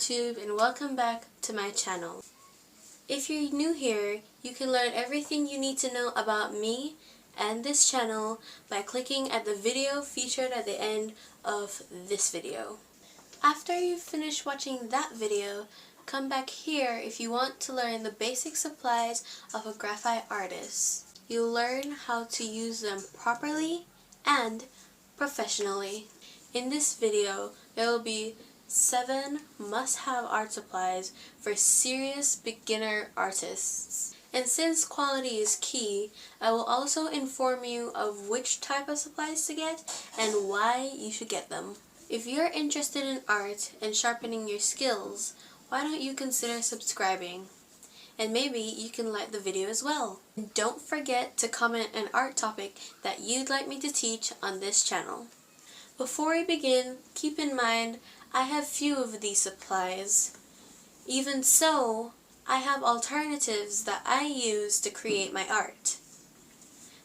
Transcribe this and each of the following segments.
YouTube and welcome back to my channel. If you're new here, you can learn everything you need to know about me and this channel by clicking at the video featured at the end of this video. After you've finished watching that video, come back here if you want to learn the basic supplies of a graphite artist. You'll learn how to use them properly and professionally. In this video, there will be 7 must-have art supplies for serious beginner artists. And since quality is key, I will also inform you of which type of supplies to get and why you should get them. If you're interested in art and sharpening your skills, why don't you consider subscribing? And maybe you can like the video as well. And don't forget to comment an art topic that you'd like me to teach on this channel. Before we begin, keep in mind I have few of these supplies. Even so, I have alternatives that I use to create my art.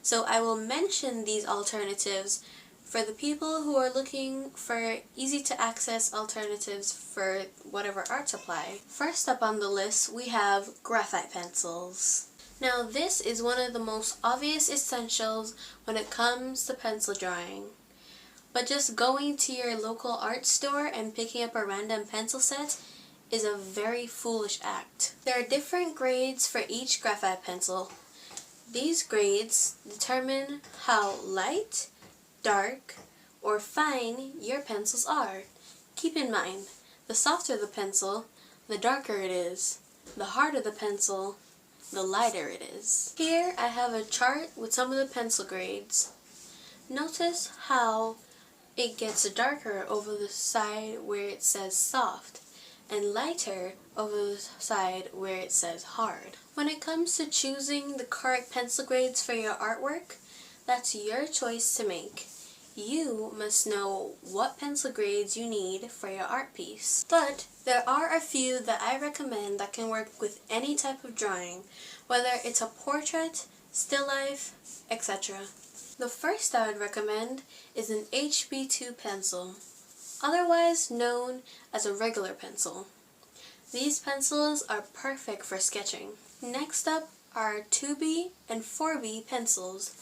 So I will mention these alternatives for the people who are looking for easy to access alternatives for whatever art supply. First up on the list, we have graphite pencils. Now this is one of the most obvious essentials when it comes to pencil drawing. But just going to your local art store and picking up a random pencil set is a very foolish act. There are different grades for each graphite pencil. These grades determine how light, dark, or fine your pencils are. Keep in mind, the softer the pencil, the darker it is. The harder the pencil, the lighter it is. Here I have a chart with some of the pencil grades. Notice how it gets darker over the side where it says soft and lighter over the side where it says hard. When it comes to choosing the correct pencil grades for your artwork, that's your choice to make. You must know what pencil grades you need for your art piece. But there are a few that I recommend that can work with any type of drawing, whether it's a portrait, still life, etc. The first I would recommend is an HB2 pencil, otherwise known as a regular pencil. These pencils are perfect for sketching. Next up are 2B and 4B pencils.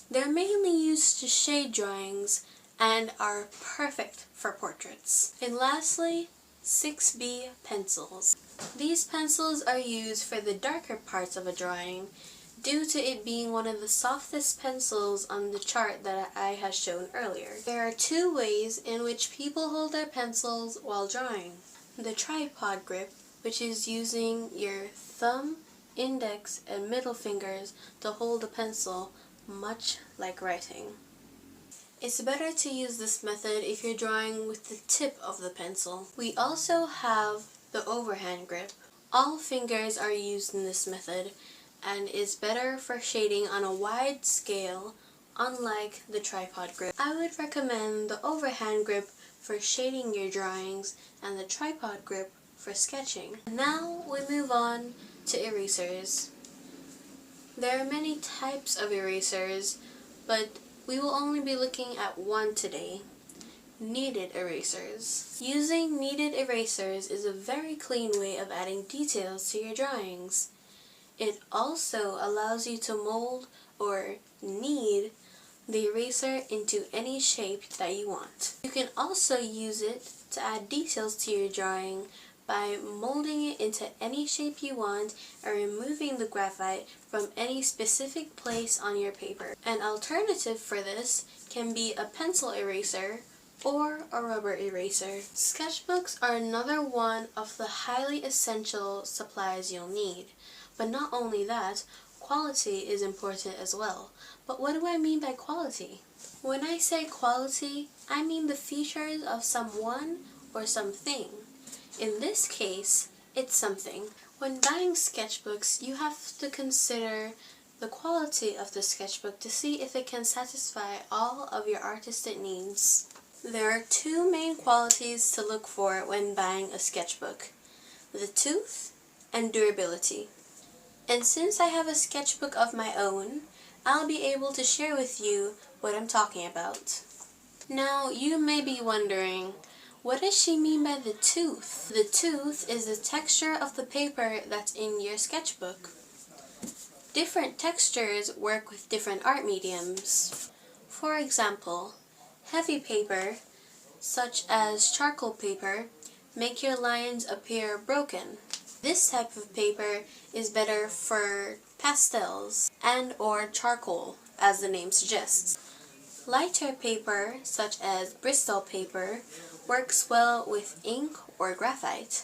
They're mainly used to shade drawings and are perfect for portraits. And lastly, 6B pencils. These pencils are used for the darker parts of a drawing, due to it being one of the softest pencils on the chart that I had shown earlier. There are 2 ways in which people hold their pencils while drawing. The tripod grip, which is using your thumb, index, and middle fingers to hold the pencil, much like writing. It's better to use this method if you're drawing with the tip of the pencil. We also have the overhand grip. All fingers are used in this method, and is better for shading on a wide scale, unlike the tripod grip. I would recommend the overhand grip for shading your drawings and the tripod grip for sketching. Now we move on to erasers. There are many types of erasers, but we will only be looking at one today: kneaded erasers. Using kneaded erasers is a very clean way of adding details to your drawings. It also allows you to mold or knead the eraser into any shape that you want. You can also use it to add details to your drawing by molding it into any shape you want and removing the graphite from any specific place on your paper. An alternative for this can be a pencil eraser or a rubber eraser. Sketchbooks are another one of the highly essential supplies you'll need. But not only that, quality is important as well. But what do I mean by quality? When I say quality, I mean the features of someone or something. In this case, it's something. When buying sketchbooks, you have to consider the quality of the sketchbook to see if it can satisfy all of your artistic needs. There are 2 main qualities to look for when buying a sketchbook: the tooth and durability. And since I have a sketchbook of my own, I'll be able to share with you what I'm talking about. Now, you may be wondering, What does she mean by the tooth? The tooth is the texture of the paper that's in your sketchbook. Different textures work with different art mediums. For example, heavy paper, such as charcoal paper, make your lines appear broken. This type of paper is better for pastels and/or charcoal, as the name suggests. Lighter paper, such as Bristol paper, works well with ink or graphite.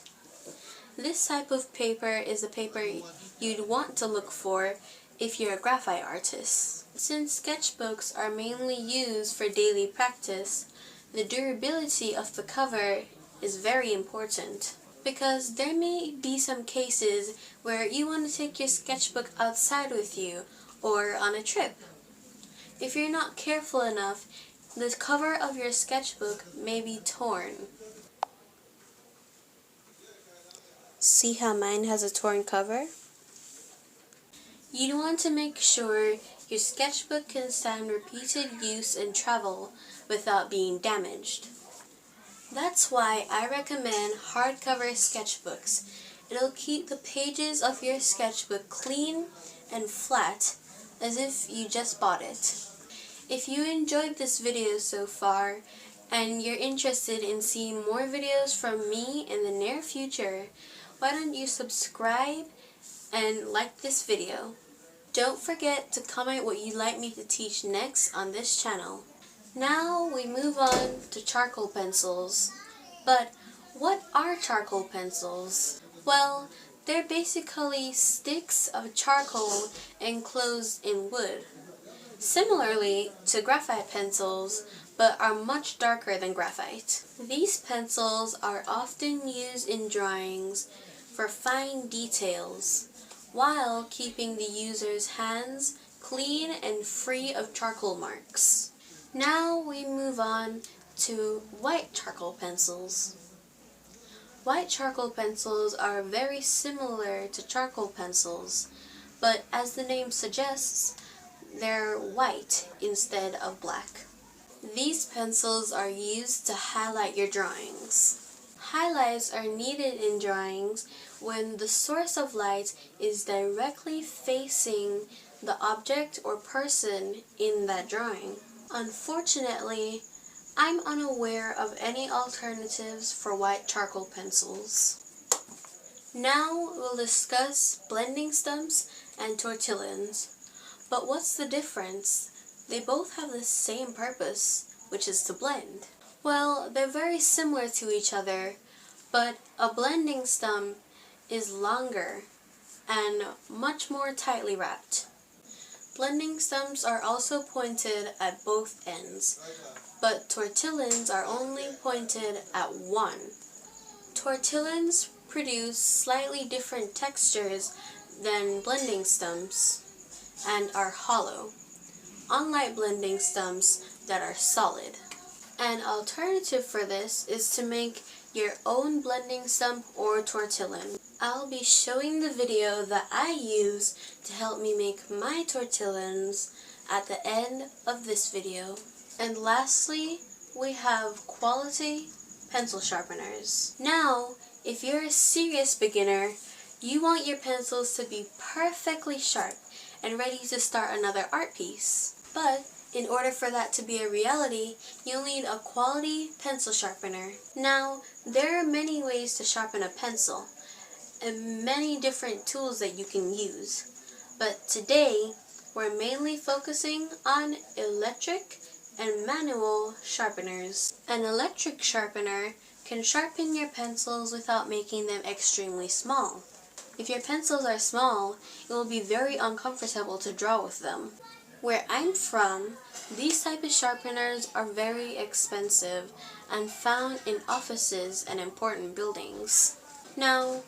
This type of paper is the paper you'd want to look for if you're a graphite artist. Since sketchbooks are mainly used for daily practice, the durability of the cover is very important, because there may be some cases where you want to take your sketchbook outside with you or on a trip. If you're not careful enough, the cover of your sketchbook may be torn. See how mine has a torn cover? You'd want to make sure your sketchbook can stand repeated use and travel without being damaged. That's why I recommend hardcover sketchbooks. It'll keep the pages of your sketchbook clean and flat, as if you just bought it. If you enjoyed this video so far, and you're interested in seeing more videos from me in the near future, why don't you subscribe and like this video. Don't forget to comment what you'd like me to teach next on this channel. Now we move on to charcoal pencils. But what are charcoal pencils? Well, they're basically sticks of charcoal enclosed in wood. Similarly to graphite pencils, but are much darker than graphite. These pencils are often used in drawings for fine details, while keeping the user's hands clean and free of charcoal marks. Now we move on to white charcoal pencils. White charcoal pencils are very similar to charcoal pencils, but as the name suggests, they're white instead of black. These pencils are used to highlight your drawings. Highlights are needed in drawings when the source of light is directly facing the object or person in that drawing. Unfortunately, I'm unaware of any alternatives for white charcoal pencils. Now we'll discuss blending stumps and tortillons. But what's the difference? They both have the same purpose, which is to blend. Well, they're very similar to each other, but a blending stump is longer and much more tightly wrapped. Blending stumps are also pointed at both ends, but tortillons are only pointed at one. Tortillons produce slightly different textures than blending stumps and are hollow, unlike blending stumps that are solid. An alternative for this is to make your own blending stump or tortillon. I'll be showing the video that I use to help me make my tortillons at the end of this video. And lastly, we have quality pencil sharpeners. Now, if you're a serious beginner, you want your pencils to be perfectly sharp and ready to start another art piece. But in order for that to be a reality, you'll need a quality pencil sharpener. Now, there are many ways to sharpen a pencil, and many different tools that you can use. But today, we're mainly focusing on electric and manual sharpeners. An electric sharpener can sharpen your pencils without making them extremely small. If your pencils are small, it will be very uncomfortable to draw with them. Where I'm from, these type of sharpeners are very expensive and found in offices and important buildings. Now,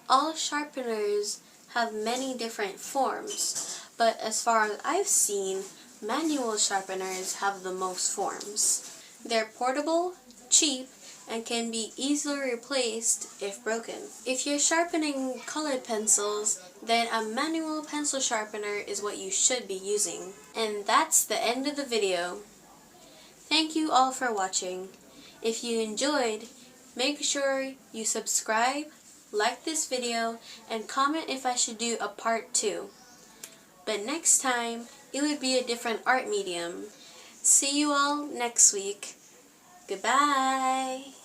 all sharpeners have many different forms, but as far as I've seen, manual sharpeners have the most forms. They're portable, cheap, and can be easily replaced if broken. If you're sharpening colored pencils, then a manual pencil sharpener is what you should be using. And that's the end of the video. Thank you all for watching. If you enjoyed, Make sure you subscribe, like this video, and comment if I should do a part 2. But next time, it would be a different art medium. See you all next week. Goodbye!